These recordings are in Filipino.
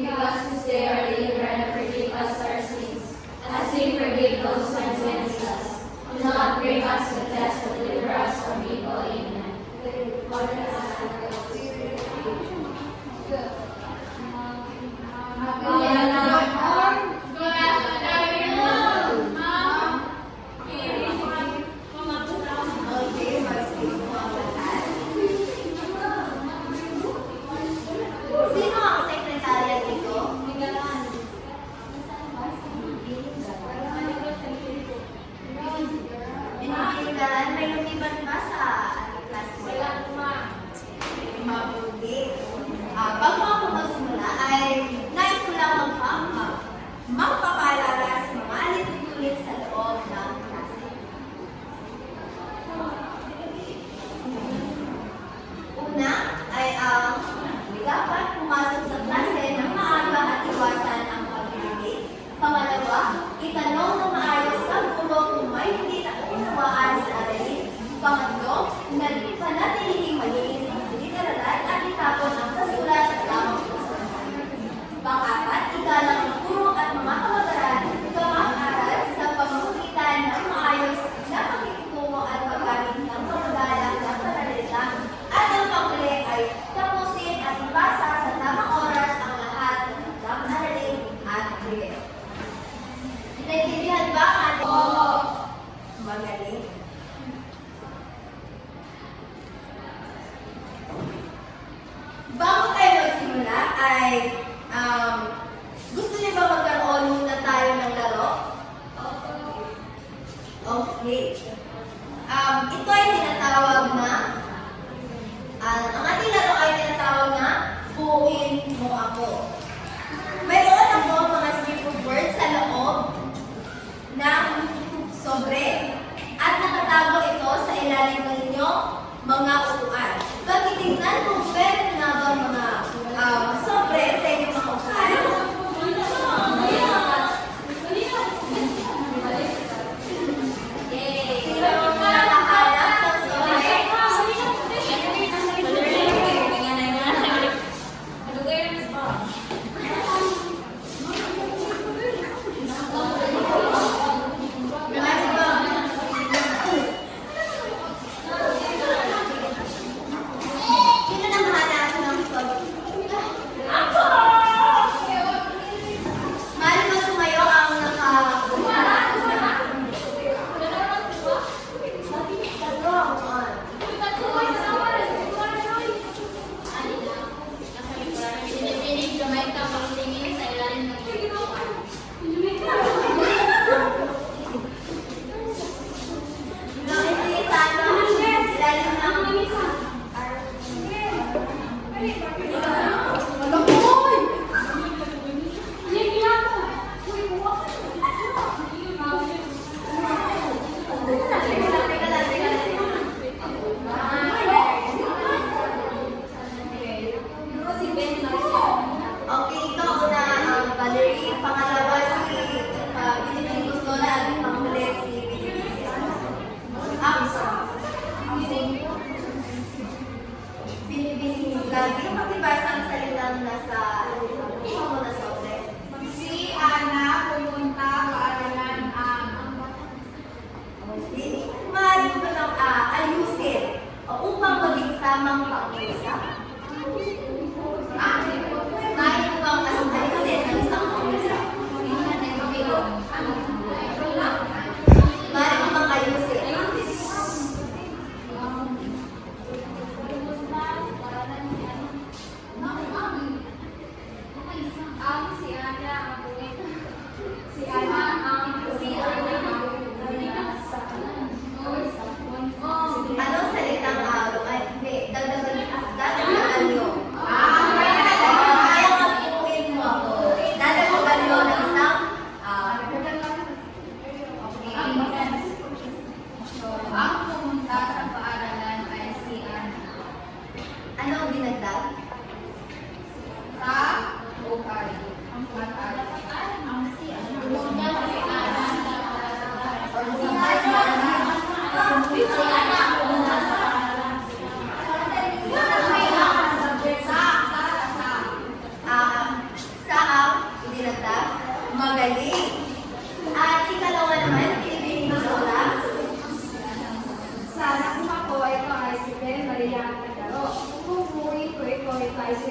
Give us this day our daily bread, and forgive us our sins, as we forgive those who sin against us. Do not bring us to test, but deliver us from evil. Amen. May lumiban ba sa ating class mo? Mabuti. Bago ako magsimula ay nais ko lang magpapaalala sa mga alitutulit sa loob ng klase. Una ay ang dapat pumasok sa klase ng maaga at iwasan ang pag-ibig. Pangalawa, itanong ng maayos sa guro kung may hindi naunawaan sa aralin. Pangatlo, panatilihin malinis ang silid-aralan at itapon ang basura sa tamang pusahan. Pang-apat, igalang ang guro at mga kamag-aral sa pamamagitan ng maayos na pakikitungo at paggamit ng paggalang ng panalita. At ang panghuli ay tapusin at ibasa sa tamang oras ang lahat ng aralin at prayer. Naintindihan ba ang ating? Oo. Magaling. Bago tayo magsimula ay gusto niyo ba magkaroon muna tayo ng laro? Okay. Ito ay tinatawag na ang ating laro ay tinatawag na buuin mo ako. Mayroon ako mga strip of words sa loob ng sobre at nakatago ito sa ilalim ng inyong mga upuan. Pagtitignan kung meron na ba mga sobre sa inyong mga upuan. Sino nakahanap ng sobre? Sino nakahanap ng sobre? Mali ba tumayo ang nakakuha? Okay, ikaw una Valerie. Pangalawa si Binibini Gustola at panghuli si Binibini. Binibini lagi magbasa ang salitang nasa mo na sobre. Si Ana pumunta paaralan ang Maaari mo ba lang ayusin upang maging tamang pag-uusap? Maaari mo bang ayusin ang isang pag-uusap? Maaari mo bang ayusin? Anong salitang ay hindi, dadagdagan nyo. Kaya magpuin mo.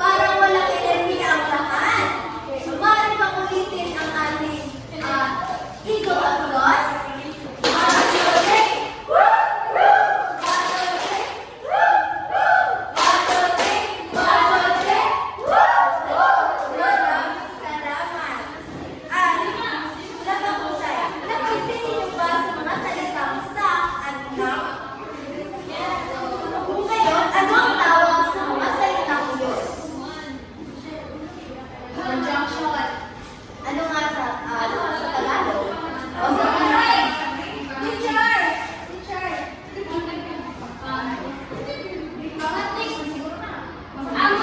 Parang walang enerhiya ang lahat. Maaari bang ulitin ang ating eagle applause? Salamat. Napansin niyo ba sa mga salitang sa at na? Ngayon, ano ang tawag sa mga salitang yun? Conjunction. Ano nga sa Tagalog? O sa Tagalog? Teacher! Ang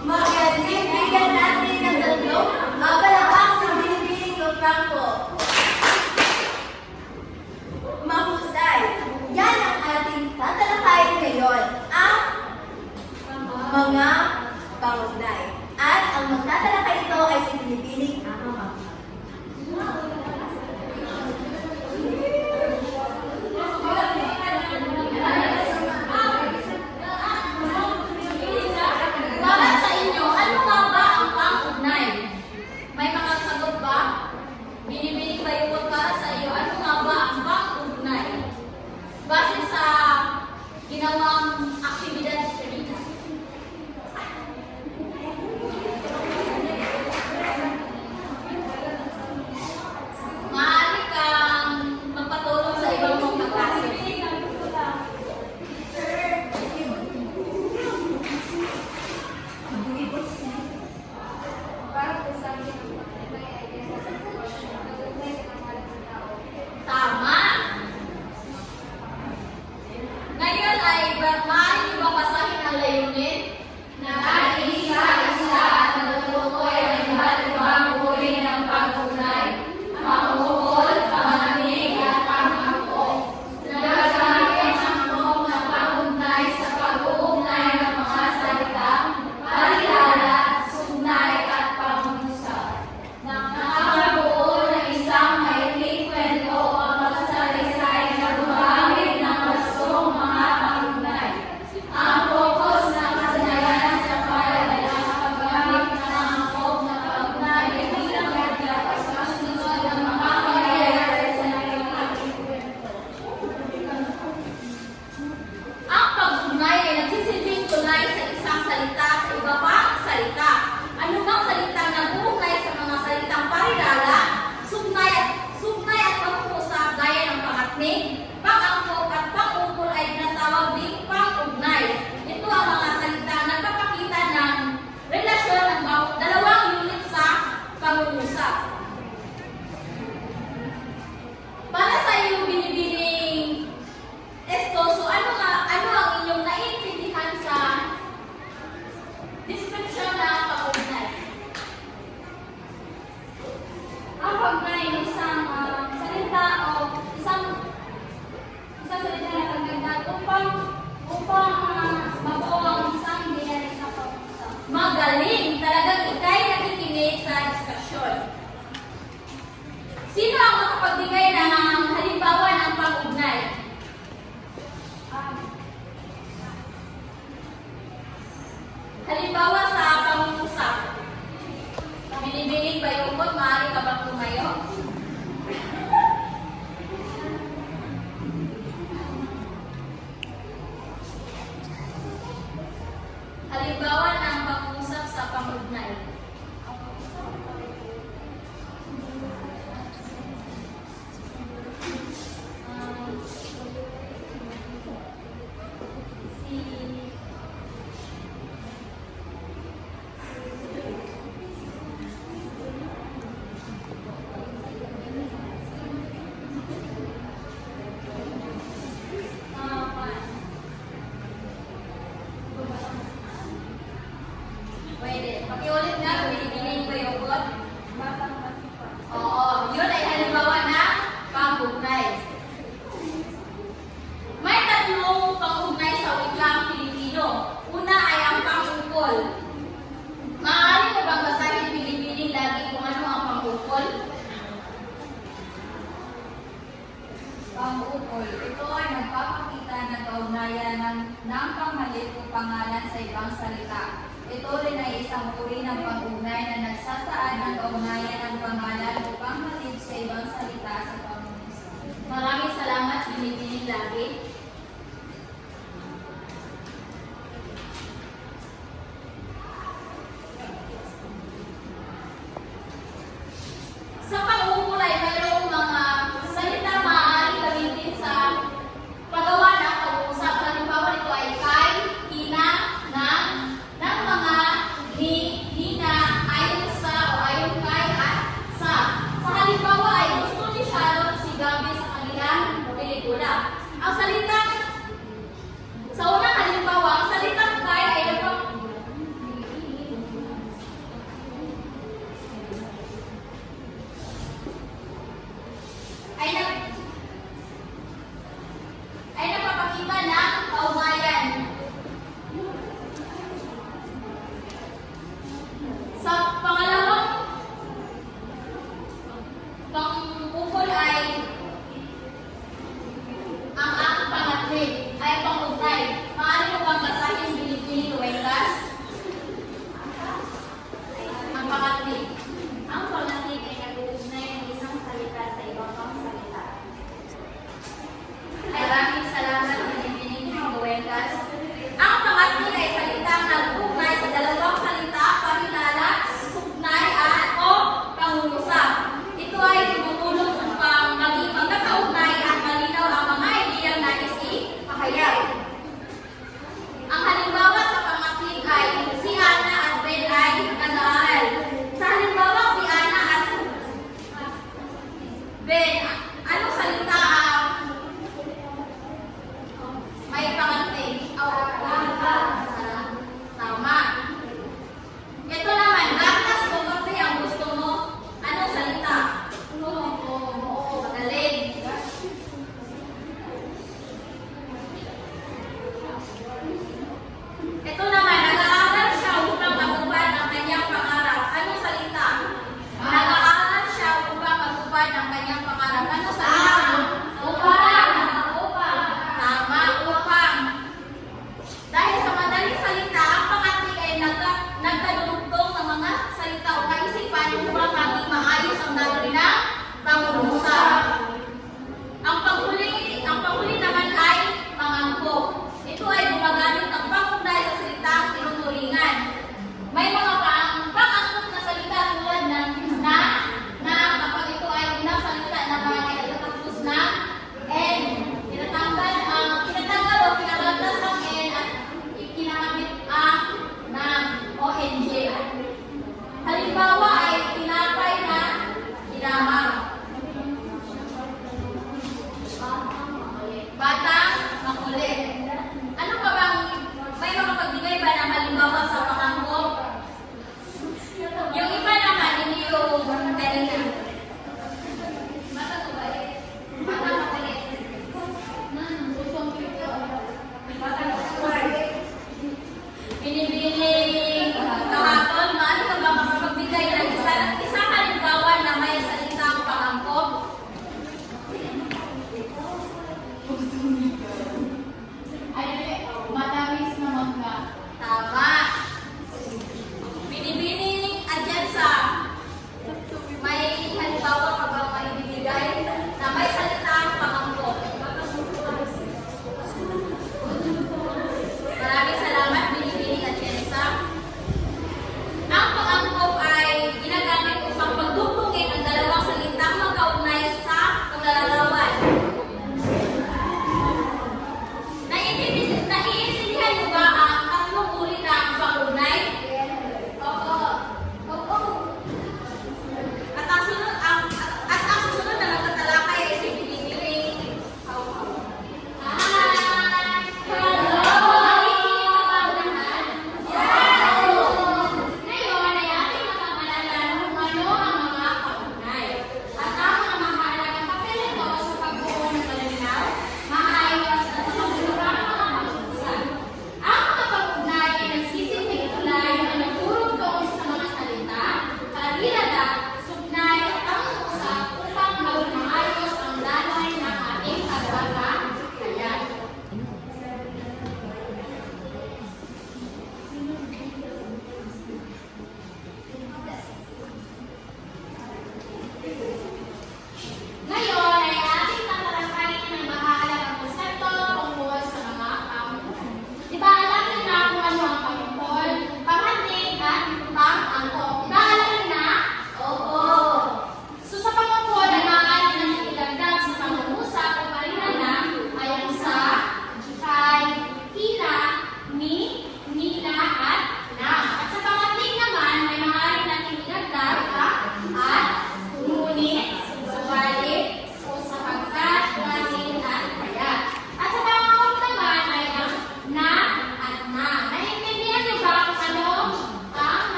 Magaling, bigyan natin ng tatlong palakpak sa Binibining ko Franco. Mahusay. Yan ang ating tatalakayin ngayon, ang mga pangugnay. At ang magtatalakay ito ay si Binibining Ama. Para sa inyo, ano nga ba ang pang-ugnay? May mga sagot ba? Binibining bayukot para sa iyo, ano nga ba ang pang-ugnay? Base sa ginawang aktibidad kanina. Maaari kang magpatulong sa ibang mong kaklase. Tama! Ngayon ay maaari niyo ba basahin ang layunin? Nag-iisa-isa at natutukoy ang iba't ibang uri ng pag-ugnay, pangungkol, pangangig at pangangkop. Nagagamit ang angkop ng pag-ugnay sa pag-uugnay ng mga salita, parilala, sugnay at pangungusap. Nakakabuo ng isang maikling kwento ang kasalaysay na gumamit ng gustong mga pag-ugnay. Ang focus ng kasanayan sa file ay ang paggamit ng angkop na pag-ugnay ay bilang naglapas sa sunod ng mga pangyayari sa naging kwento. Ang pag-ugnay ay nagsisilbing tunay sa isang salita sa iba pang salita. Ano bang salitang nabuugnay magaling. Talagang ikay nakikinig sa diskusyon. Sino ang makapagbigay ng halimbawa ng pag-ugnay? Halimbawa sa pangungusap. Binibining ba yung ugot? Maaari ka bang tumayo? Halimbawa ng pangungusap sa pang-ugnay. Pwede. Pakiulit nga, binibining ba yung ugot? Oo, yun ay halimbawa na pang-ugnay. May tatlong pang-ugnay sa wikang Pilipino. Una ay ang pang-ukol. Maaari mo bang basahin binibining lagi kung ano ang pang-ukol? Pang-ukol. Ito ay nagpapakita ng kaugnayan ng pamalit o pangalan sa ibang salita. Ito rin ay isang uri ng pag-ugnay na nagsasaad ng kaugnayan ng pangalan o pamalit sa ibang salita sa pamumusa. Maraming salamat, binibining lagi. Sa pag-ukol ay mayroong mga salita maaari gamitin sa paggawa ng pag-uusap. Halimbawa nito ay kay, hina, ng mga ni, hina, ayon sa o ayon kay at sa. Sa halimbawa ay gusto ni Sharon si Gabi sa kanilang pelikula. Ang salita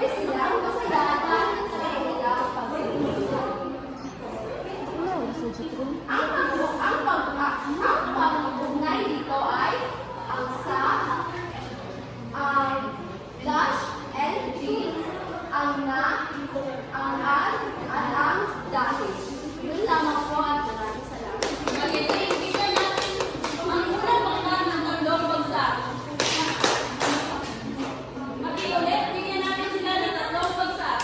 Siyempre silang masaya dahil sa kanilang pag-ibig. Ang pag-ugnay dito ay ang sa, dash, LG, ang na, ang an, at ang dahil. Yun lamang po at maraming salamat. Mag-ibigay natin ang unang bangka ng tatlong bagsak. Mag-iulit, bigyan natin sila ng tatlong bagsak.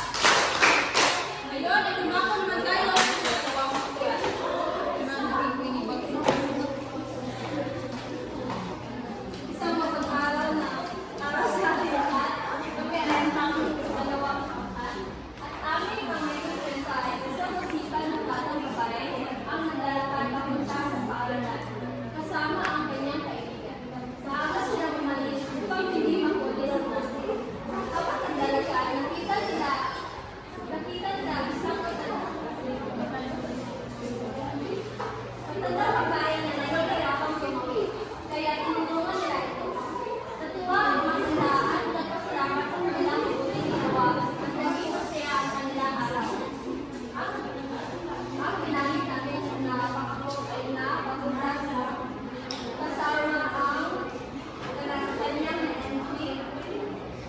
Ngayon, ay tumako naman tayo sa dalawang bagsak. Isang mapag-aral na para sa ating lahat, kami ay ang dalawang pangkat. At aming pamilya ay isang musikan ng batang babae ang naglalakad papunta sa paaralan, kasama ang kanyang kaibigan. Maaga sila umalis upang hindi makulit ang nasi. Kapag naglalakad, nakita nila isang matanda babae na nahihirapang tumawid, kaya tinulungan nila ito. Natuwa ang mga at nagpasalamat sa kanilang mabuting ginawa at naging masaya ang kanilang araw. Ang ginamit natin na pangako ay na papunta sa kasama ang kanyang entry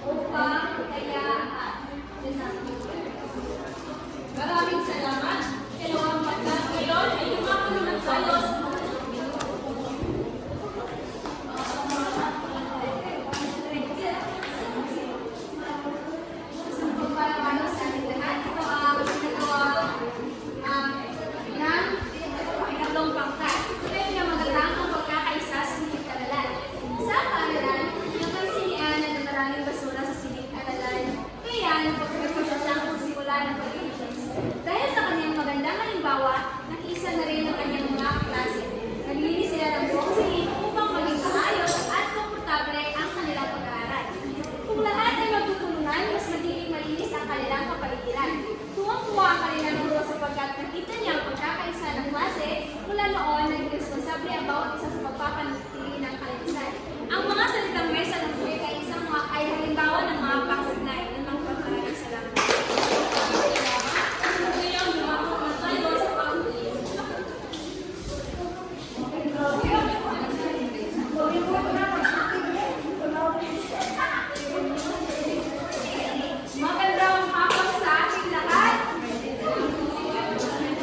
upang kaya at maraming salamat. Dalawang pagkat ngayon ay tumako naman tayo sa pagpapalawalo sa ating lahat. Ito ang ginagawa ng ikatlong pangkat. Ito yung pinamagalang ang pagkakaisa sa silid-aralan. Sa paaralan, napansin ni Ana na maraming basura sa silid-aralan. Kaya napagpapasya siyang magsimula ng pag-iinis. Dahil sa kanyang magandang halimbawa, nakiisa na rin ang kanyang mga kaklase. Naglilinis sila ng buong silid upang maging maayos at komportable ang kanilang pag-aaral. Kung lahat ay magtutulungan, mas magiging malinis ang kanilang kapaligiran. Tuwang-tuwa ang kanilang guro sapagkat nakita niya ang pagkakaisa ng klase, mula noon naging responsable ang bawat isa sa pagpapanatili ng kalinisan. Ang mga salitang mesa ng buhay ay isang mga ay halimbawa ng mga pangugnay ng mga pagkakaroon sa lahat. Ngayon, lumako na tayo sa pag-uwi. Magandang hapon sa ating lahat.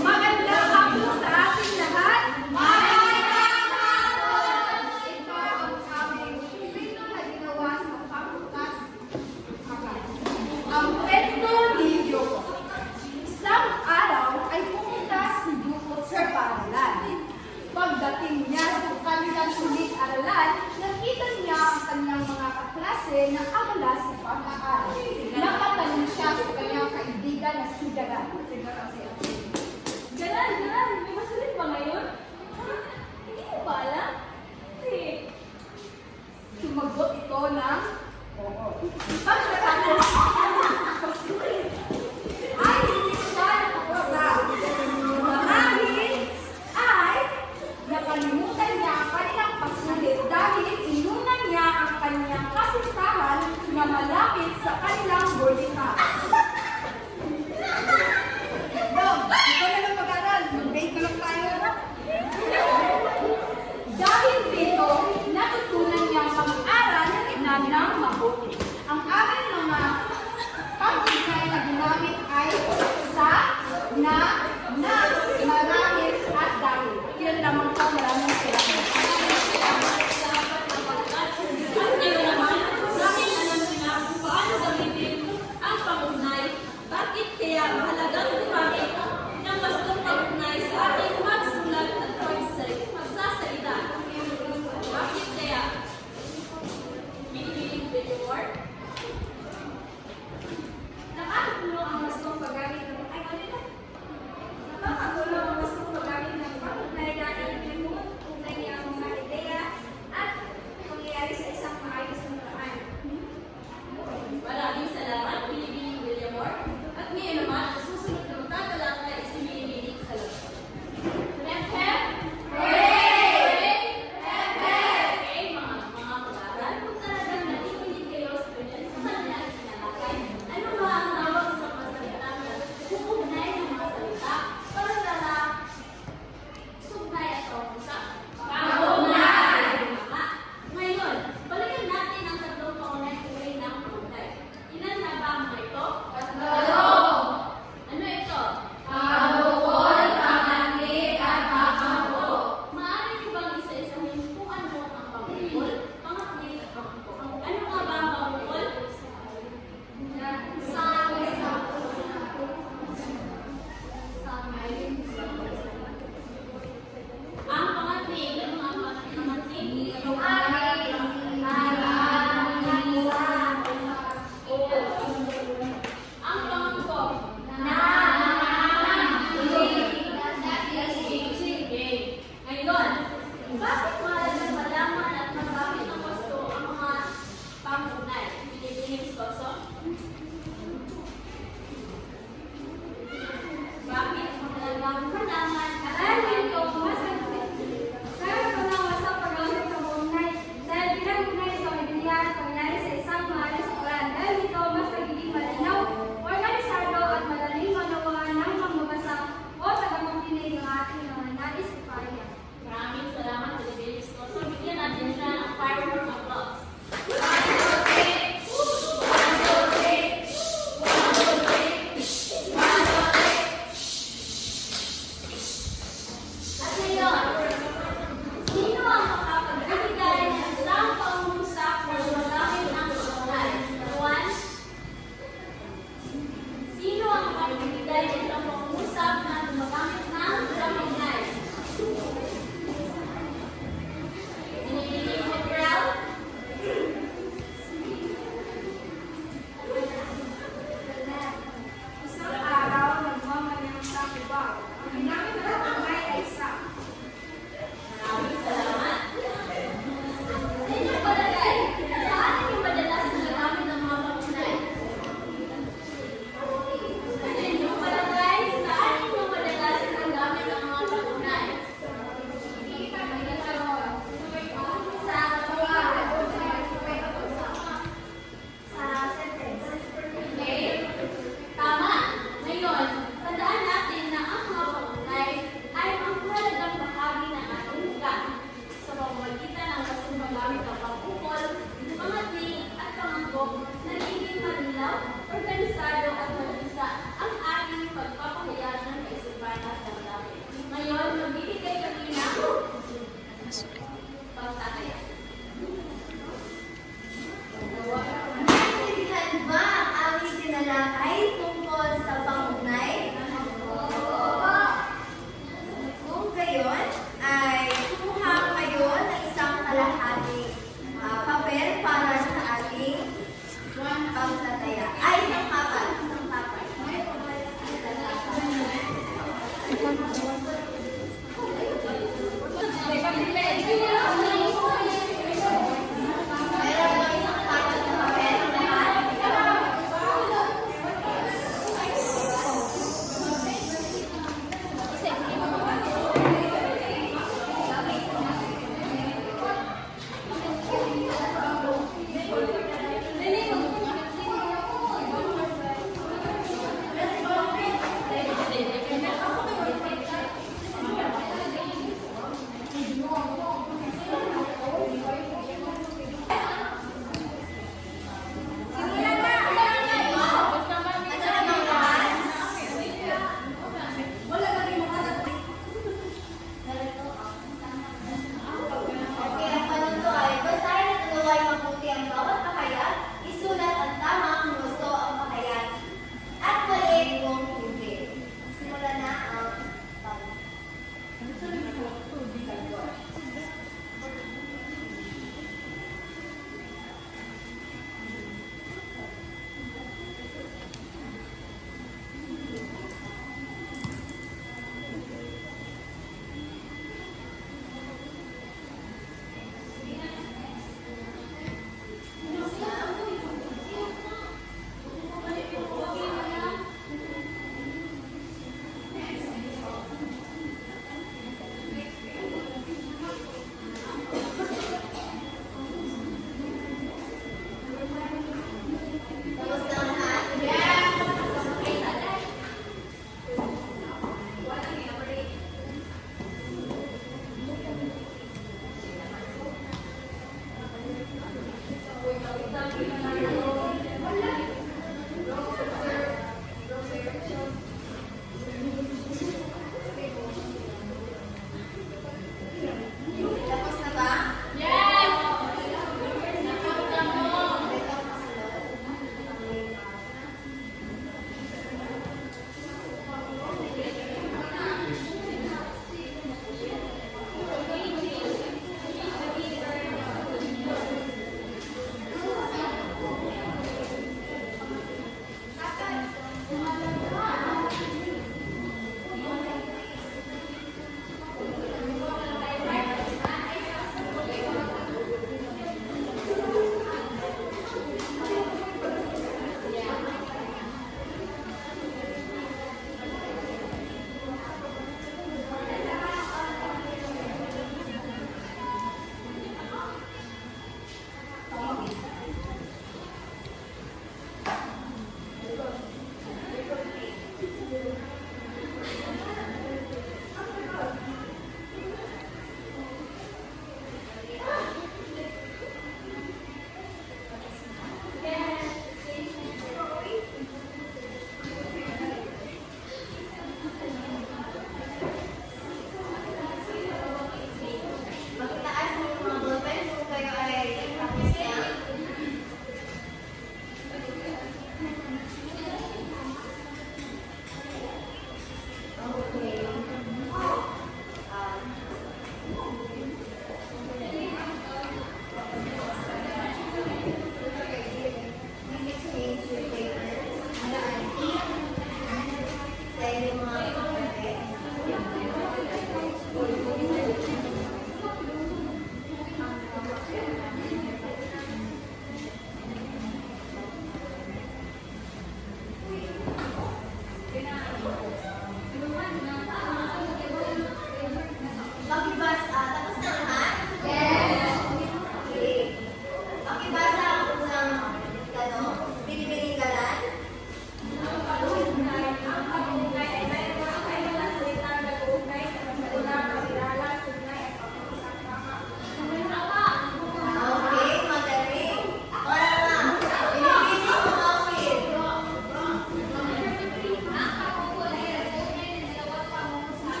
Magandang hapon sa ating lahat. Magandang hapon! Ito ang aming kwento na ginawa sa pangkat. Ang kwento ni Yuko. Isang araw ay pumunta si Yuko sa paaralan. Pagdating niya sa kanilang sulit-aralan, nakita niya ang kanyang mga kaklase na abala sa pag-aaral. Nakatanong siya sa kanyang kaibigan na si Garan. Garan, may masulit ba ngayon? Hindi mo ba alam? Hindi. Sumagot ito ng oo. Pagkatapos, ay hindi siya nakapasa. Marahil ay nakalimutan niya ang kanilang pasulit dahil inunan niya ang kanyang kasintahan na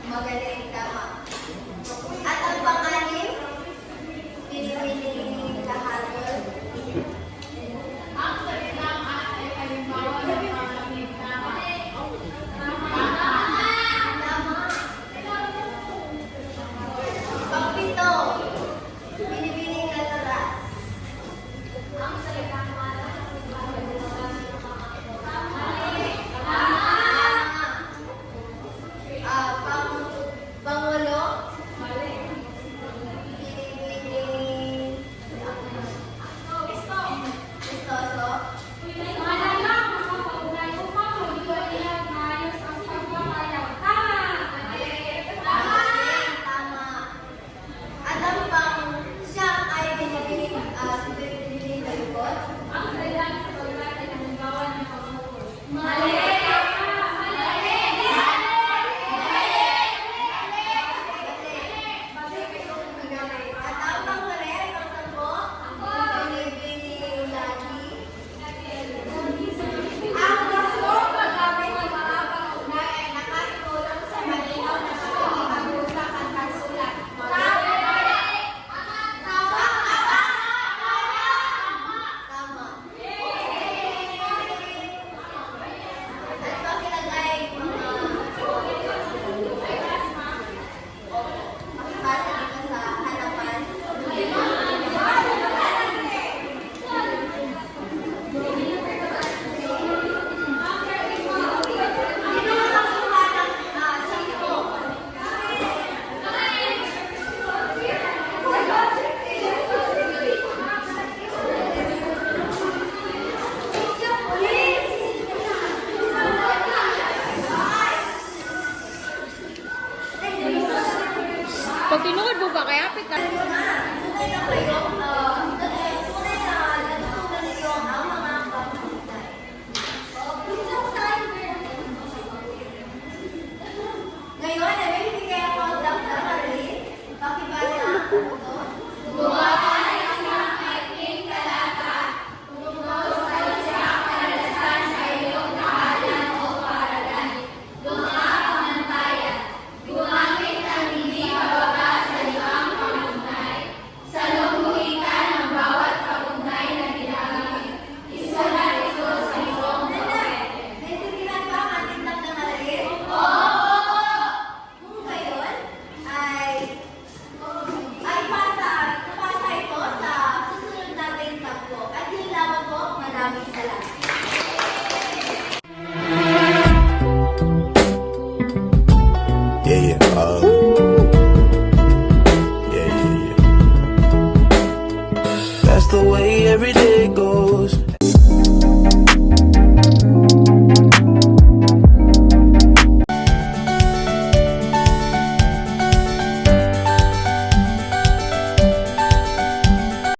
Magaling, tama. At ang pang-anim, pinipiling lahatol. Ang salitang at ay halimbawa ng pangamit na Tama. Pang-pito, pinipiling lataras. Ang salitang malas ay halimbawa ng Pangulo, pinipiling Pistoso. Malalang makapaunay upang maghiwalay maayos ang pagpapayaw. Tama! Tama. At ang pang-siyam ay pinipiling balibot. Ang salitang sa pagkat ay halimbawa ng pagmukol. Mali. At ang panghuli, pang-sampo, pinipiling lagi. Ang gusto paggamit ng mga pangunay ay nakatulong sa malinaw na pagkakabusap at pagsulat. Tama. At pakilagay mga makibasa dito sa harapan. Sino makakuha ng 10? Pag tinuod mo ba kaya apit ka? Tunay na kayo, tunay na natutunan ninyo ang mga pagkakunay. Ngayon, ay may bibigay ako ang Dr. Marilyn. Pakibasa ang ito. Gumawa ng isang maikling talata tungkol sa isang karanasan sa iyong tahanan o paaralan. Gumawa pamantayan. Gumamit ng hindi mababa sa ibang pagunay. Sa lungguhikan ng bawat pagunay na ginamit. Isulat ito sa iyong papel. Naintindihan ba ang ating Dr. Marilyn? Kung gayon, ay pasa ito sa susunod nating takbo. At yun lamang po, maraming salamat. Yeah, yeah, yeah. That's the way every day